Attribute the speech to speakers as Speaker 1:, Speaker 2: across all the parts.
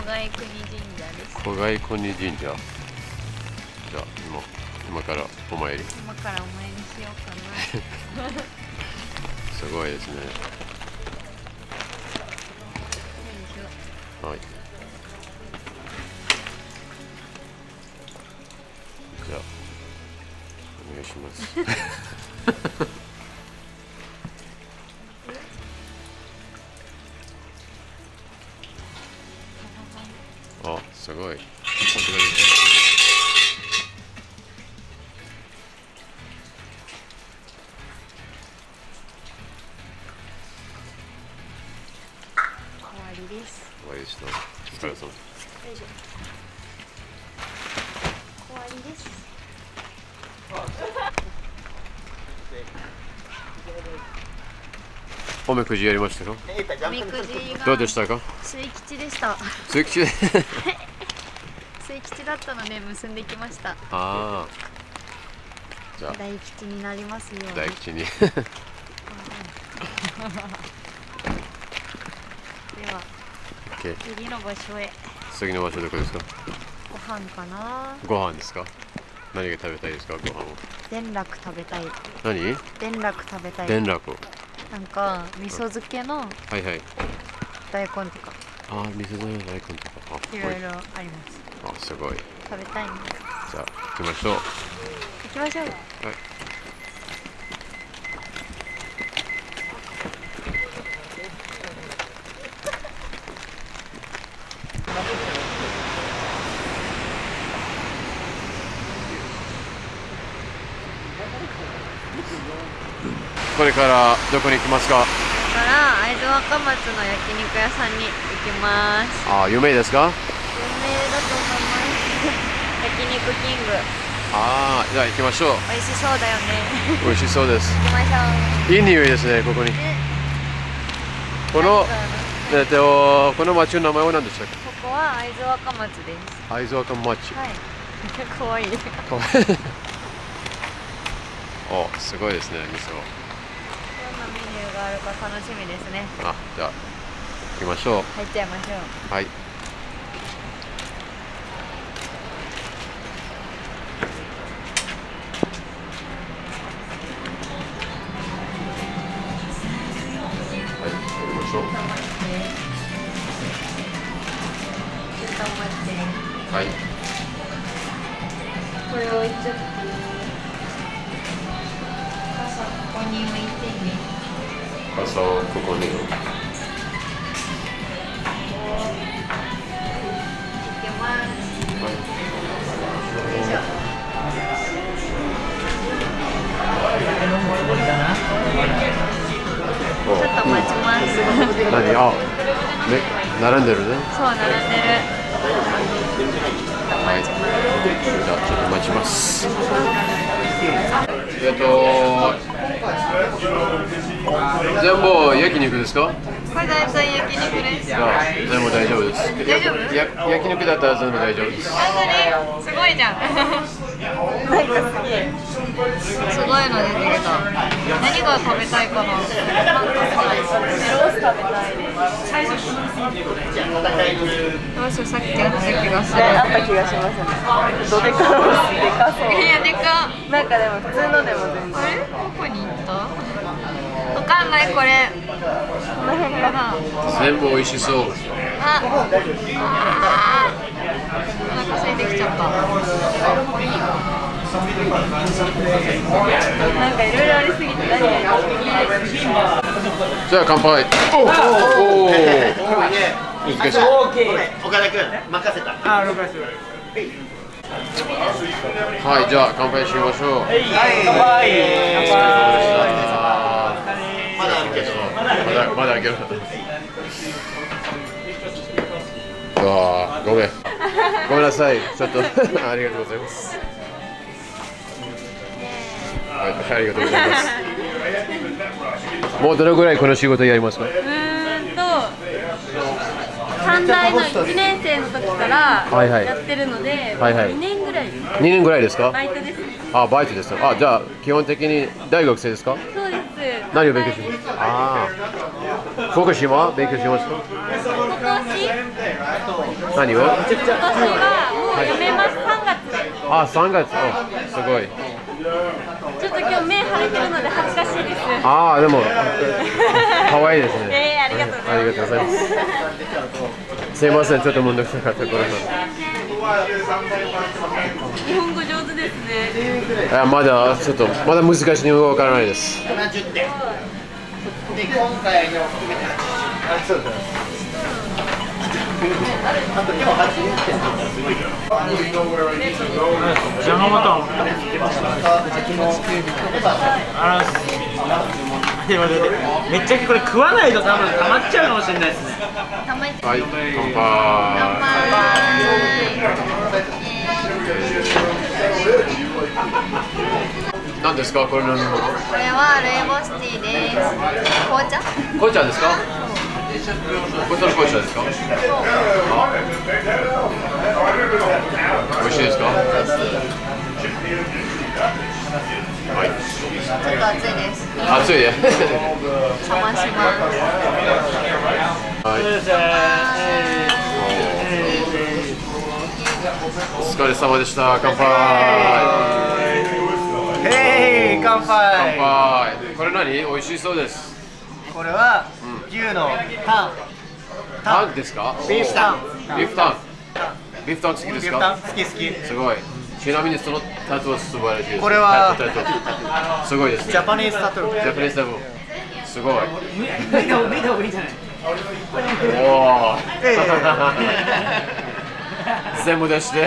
Speaker 1: 貝国神社です。
Speaker 2: 小貝国神社。じゃあ今からお参り。
Speaker 1: 今からお参りしようかな。
Speaker 2: すごいですね。はい。じゃあお願いします。あ、すごい。
Speaker 1: 終わりです。
Speaker 2: 終わりでした。お疲れ様。
Speaker 1: 終わりです。
Speaker 2: おみくじやりましたか？
Speaker 1: おみくじが
Speaker 2: どうでしたか？
Speaker 1: 末吉でした。
Speaker 2: 末吉で
Speaker 1: 末吉だったので結んできました。
Speaker 2: ああ。じゃあ
Speaker 1: 大吉になりますように。
Speaker 2: 大吉に。
Speaker 1: では、次の場所へ。
Speaker 2: 次の場所どこですか？
Speaker 1: ご飯かな。
Speaker 2: ご飯ですか？何が食べたいですか？ご飯を。
Speaker 1: 田楽食べたい。
Speaker 2: 何？
Speaker 1: 田楽食べたい。
Speaker 2: 田楽。
Speaker 1: なんか味噌漬けの
Speaker 2: はいはい。
Speaker 1: 大根とか。
Speaker 2: ああ、味噌漬けの大根とか。
Speaker 1: いろいろあります。
Speaker 2: あ、すごい。
Speaker 1: 食べたいね。
Speaker 2: じゃあ行きましょう。
Speaker 1: 行きましょう。
Speaker 2: はい。これからどこに行きますか？
Speaker 1: だから会津若松の焼肉屋さんに行きます。
Speaker 2: ああ、有名ですか？
Speaker 1: 有名だと思います。焼肉キング。
Speaker 2: ああ、じゃあ行きましょう。
Speaker 1: 美味しそうだよね。
Speaker 2: 美味しそうです。
Speaker 1: 行きましょう。
Speaker 2: いい匂いですね、ここに。この町の名前は何でしたっけ？
Speaker 1: ここは会津若松です。
Speaker 2: 会津若松。
Speaker 1: はい。可愛い。
Speaker 2: かわいい。お、すごいですね、味噌。
Speaker 1: どんなメニューがあるか楽しみですね。
Speaker 2: あ、じゃあ行きましょう。
Speaker 1: 入っちゃいましょう。
Speaker 2: はい。はい、行きましょう。はい。
Speaker 1: これ置いちゃっていい？傘ここに置いてね。
Speaker 2: 傘をここに。
Speaker 1: いきます。
Speaker 2: はい。
Speaker 1: よいしょ。ちょっと待ちます。
Speaker 2: 何？あ、並んでるね。
Speaker 1: そう、並んでる。
Speaker 2: はい。じゃあちょっと待ちます。全部焼肉ですか？
Speaker 1: これ大体焼肉です。
Speaker 2: じゃあ全部大丈夫です。
Speaker 1: 大丈夫？
Speaker 2: 焼肉だったら全部大丈夫です。
Speaker 1: 本当にすごいじゃん。なんかすげえ。すごいの出てきた。何が食べたいかな。なんかさ、メロス食べたいです。どうしよう、さっきあった気がする。
Speaker 3: あった気がしますね。どでかそう。
Speaker 1: いや、でか。
Speaker 3: なんかでも普通のでも全然。
Speaker 1: あれ？どこに行った？わかんない、これ。この辺かな。
Speaker 2: 全部美味しそう。
Speaker 1: あ、お腹空いてきちゃった。なんかいろいろありすぎて何がいい？
Speaker 2: じゃあ乾杯。おお。難しい。
Speaker 4: 岡田君任せた。
Speaker 2: はい、じゃあ乾杯しましょう。
Speaker 4: はい。まだあるけど。
Speaker 2: まだ開ける。ごめんなさい。ちょっとありがとうございます。はい、ありがとうございます。もうどのぐらいこの仕事やりますか？
Speaker 3: 短大の1年生の時から
Speaker 2: はいはい
Speaker 3: やってるので、
Speaker 2: はいはい
Speaker 3: 2年ぐらい
Speaker 2: 2年ぐらいですか？
Speaker 3: バイトです。
Speaker 2: あ、バイトですか？あ、じゃあ基本的に大学生ですか？
Speaker 3: そうです。
Speaker 2: 何を勉強しますか？ああ、福島勉強しますか？
Speaker 3: 今年
Speaker 2: 何を？
Speaker 1: 今年はもう読めます、3月で。
Speaker 2: あ、3月。すごい。
Speaker 1: ちょっと今日目腫れてるので恥ずかしいです。
Speaker 2: ああ、でも可愛いですね。
Speaker 1: ありがとうございます。
Speaker 2: ありがとうございます。すいません、ちょっとめんどくさかったこれ。
Speaker 1: 日本語上手ですね。
Speaker 2: まだちょっとまだ難しい日本語わからないです。
Speaker 4: 70点。で、今回の含めて80点。あと今日80点だったらすごいよ。
Speaker 5: 山本。めっちゃこれ食わないと多分溜まっちゃうかもしれないですね。
Speaker 2: はい、乾杯。何ですかこれ飲み物？
Speaker 1: これはルイボスティーです。紅茶？
Speaker 2: 紅茶ですか？これ紅茶ですか？美味しいですか？はい。
Speaker 1: ちょっと熱いです。
Speaker 2: 熱いね。
Speaker 1: 冷まします。
Speaker 2: はい。お疲れ様でした。乾杯。
Speaker 6: へい、乾杯。
Speaker 2: 乾杯。これ何？美味しそうです。
Speaker 6: これは牛のタン。
Speaker 2: タンですか？
Speaker 6: ビーフタン。
Speaker 2: ビーフタン。ビーフタン好きです
Speaker 6: ビーフタン
Speaker 2: か？
Speaker 6: 好き好き。
Speaker 2: すごい。ちなみにそのタトゥーは素晴らしいです。
Speaker 6: これは
Speaker 2: タトゥーすごいですね。
Speaker 6: ジャパニーズタトゥー。
Speaker 2: ジャパニーズタトゥーすごい。
Speaker 5: 見た方がいいんじゃない？
Speaker 2: おー。全部出して。いい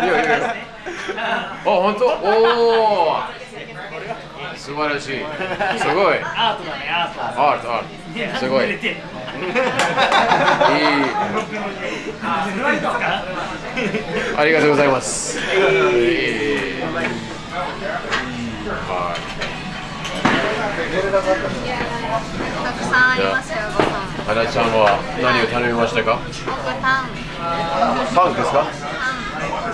Speaker 2: よいいよ。あ、本当？おー。素晴らしい。すごい。
Speaker 5: アートだね、アート。
Speaker 2: アート。すごい。いい。ありがとうございます。
Speaker 1: たくさんありますよ、ご飯。
Speaker 2: 花ちゃんは何を頼みましたか？
Speaker 1: 僕タン。
Speaker 2: タンですか？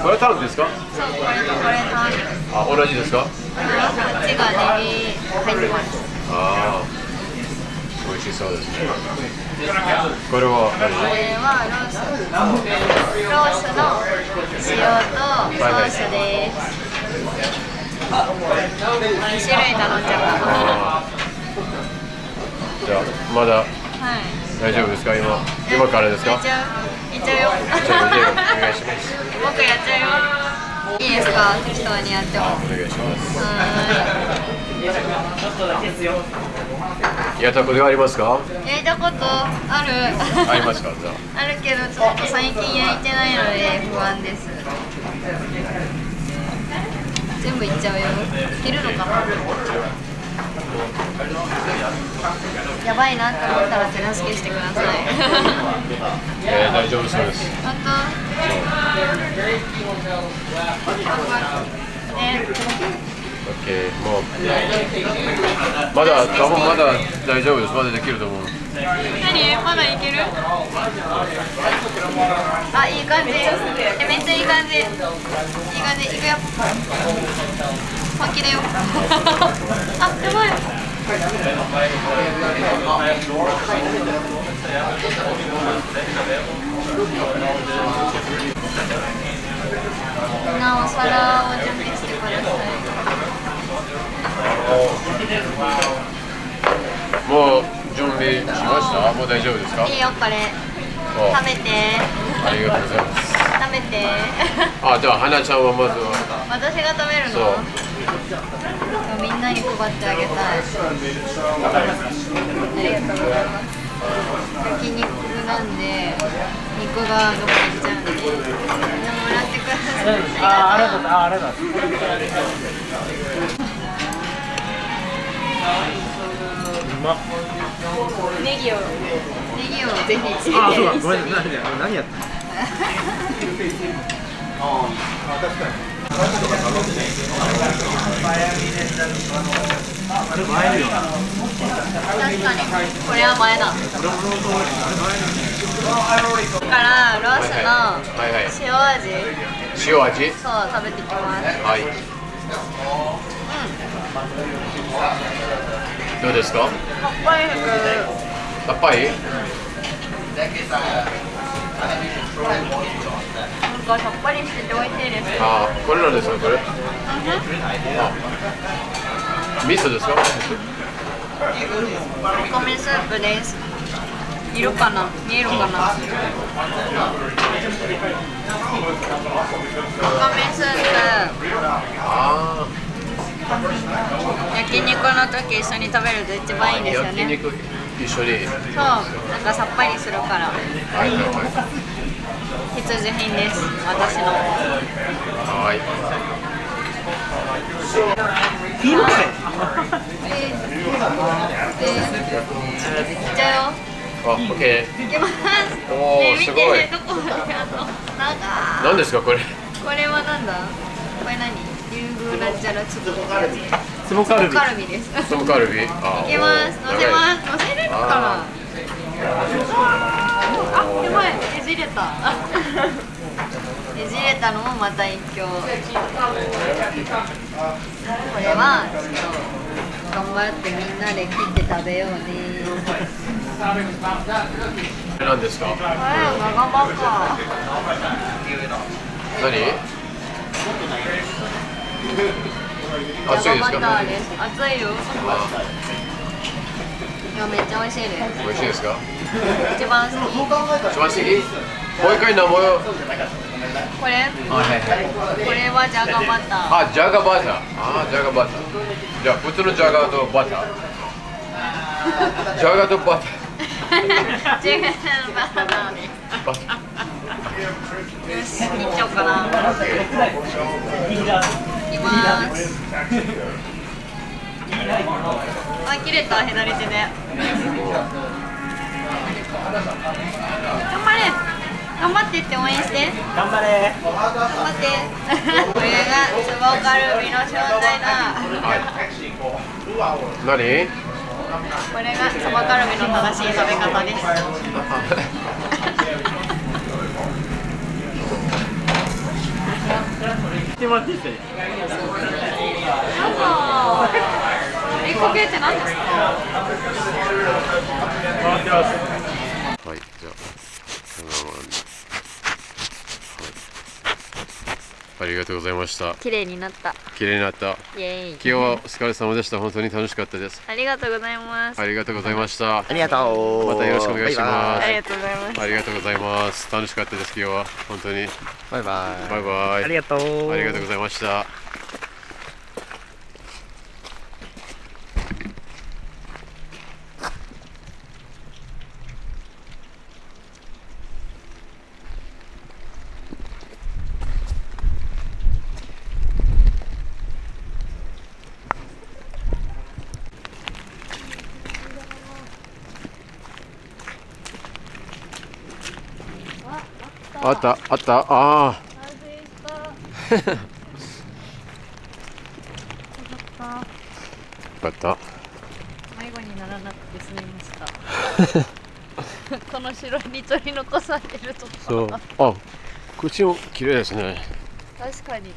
Speaker 2: これタンですか？
Speaker 1: そう、これとこれタン。
Speaker 2: あ、同じですか？
Speaker 1: こっちがネギ入ってます。
Speaker 2: ああ、美味しそうですね。これは
Speaker 1: これはロースの塩とソースです。2種類頼んじゃった。
Speaker 2: じゃあまだ
Speaker 1: はい。
Speaker 2: 大丈夫ですか？今からですか？
Speaker 1: いっちゃうよ。
Speaker 2: お願いします。
Speaker 1: 僕やっちゃうよ。いいですか？適当にやっても。
Speaker 2: お願いします。
Speaker 5: ちょっとだけですよ。
Speaker 2: やったことありますか？
Speaker 1: 焼いたことある。
Speaker 2: ありますか？じゃ
Speaker 1: あるけどちょっと最近焼いてないので不安です。全部いっちゃうよ。いけるのかな？やばいなって思ったら手助けしてください。
Speaker 2: 大丈夫そうです。
Speaker 1: 本当？
Speaker 2: オッケー、もうまだ多分まだ大丈夫です。まだできると思う。
Speaker 1: 何？まだいける？あ、いい感じ。めっちゃいい感じ。いい感じ。いくよ。本気だよ。あ、やばい。みんなお皿を準備してください。
Speaker 2: もう準備しました？もう大丈夫ですか？
Speaker 1: いいよ、これ。食べて。
Speaker 2: ありがとうございます。
Speaker 1: 食べて。
Speaker 2: あ、じゃあ花ちゃんはまずは。
Speaker 1: 私が食べる
Speaker 2: そう。
Speaker 1: の？みんなに配ってあげたい。ありがとうございます。焼肉なんで肉が残っちゃうんで、もらってください。
Speaker 5: ありがとう。ありがとう。うまっ。
Speaker 1: ネギをぜひ。
Speaker 5: あ、そうだ。ごめん、何やった？
Speaker 1: 確かにこれは前だ。だからロースの塩味、
Speaker 2: 塩味？
Speaker 1: そう食べてきます。
Speaker 2: はい。どうですか？
Speaker 1: さっぱりする。
Speaker 2: さっぱり？
Speaker 1: なんかさっぱりしてて美味しいです。
Speaker 2: ああ、これなんですか、これ。あ、味噌ですか？
Speaker 1: お米スープです。いるかな？見えるかな？わかめスー
Speaker 2: あ
Speaker 1: プ。焼肉の時一緒に食べると一番いいんですよね。
Speaker 2: 焼肉一緒に。
Speaker 1: そう、なんかさっぱりするから。必需品です。私の。
Speaker 2: はい。
Speaker 5: いいのこれ。
Speaker 1: いっちゃうよ。
Speaker 2: あ、オッケー。
Speaker 1: いきます。
Speaker 2: おー
Speaker 1: ねえ見て
Speaker 2: すごい
Speaker 1: どこまであんの？長い。
Speaker 2: 何ですか、これ。
Speaker 1: これはなんだ？これ何？竜宮なんちゃらつぼカルビ。
Speaker 5: つぼカルビ。
Speaker 1: カルビです。
Speaker 2: ソムカルビ。あ、
Speaker 1: いきます。乗せます。乗せれるかな。あ、やばい。ねじれた。ねじれたのもまた一興。これはちょっと頑張ってみんなで切って食べようね。
Speaker 2: 何ですか。
Speaker 1: あれ、長バカ。
Speaker 2: 何。熱いです
Speaker 1: バタ
Speaker 2: か。
Speaker 1: ーです。熱いよ。いや、めっちゃ美味しいです。
Speaker 2: 美味しいですか。
Speaker 1: 一番好き。
Speaker 2: 一番好き。もう一回名前を。
Speaker 1: これ？これはじゃがバター。
Speaker 2: あ、ジャガバター。あ、ジャガバター。じゃあ、普通のジャガとバター。ジャガとバター。
Speaker 1: 違うバターです。
Speaker 2: バター。
Speaker 1: よし、切っちゃおうかな。いきます。あ、切れた、左手で。頑張れ。頑張ってって応援して。
Speaker 5: 頑張れ。
Speaker 1: 頑張って。これがつぼカルビの正体だ。
Speaker 2: 何。
Speaker 1: これがつぼカルビの正しい食べ方です。
Speaker 5: してもらっていいですか。
Speaker 1: え、こけって何ですか？
Speaker 5: 回ってます。
Speaker 2: はい、じゃあ。ありがとうございました。
Speaker 1: 綺麗になった。
Speaker 2: 綺麗になった。
Speaker 1: イエーイ。
Speaker 2: 今日はお疲れ様でした。本当に楽しかったです。
Speaker 1: ありがとうございます。
Speaker 2: ありがとうございました。
Speaker 6: ありがとう。
Speaker 2: またよろしくお願いします。
Speaker 1: ありがとうございます。
Speaker 2: ありがとうございます。楽しかったです。今日は本当に。
Speaker 6: バイバイ。
Speaker 2: バイバイ。
Speaker 5: ありがとう。
Speaker 2: ありがとうございました。あったあった。ああ。よかった。
Speaker 1: 迷子にならなくて済みました。この白に取り残されると
Speaker 2: そう。あ、口も綺麗ですね。
Speaker 1: 確かに。よ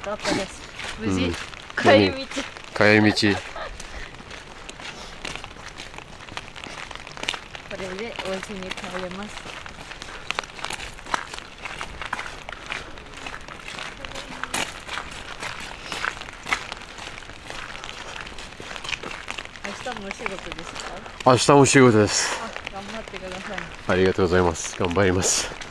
Speaker 1: かったです。無事、
Speaker 2: うん
Speaker 1: 帰り道。
Speaker 2: 帰り道。
Speaker 1: これでお家に帰れます。明日もお仕事ですか？
Speaker 2: 明日も仕事です。
Speaker 1: あ、頑張ってください。
Speaker 2: ありがとうございます。頑張ります。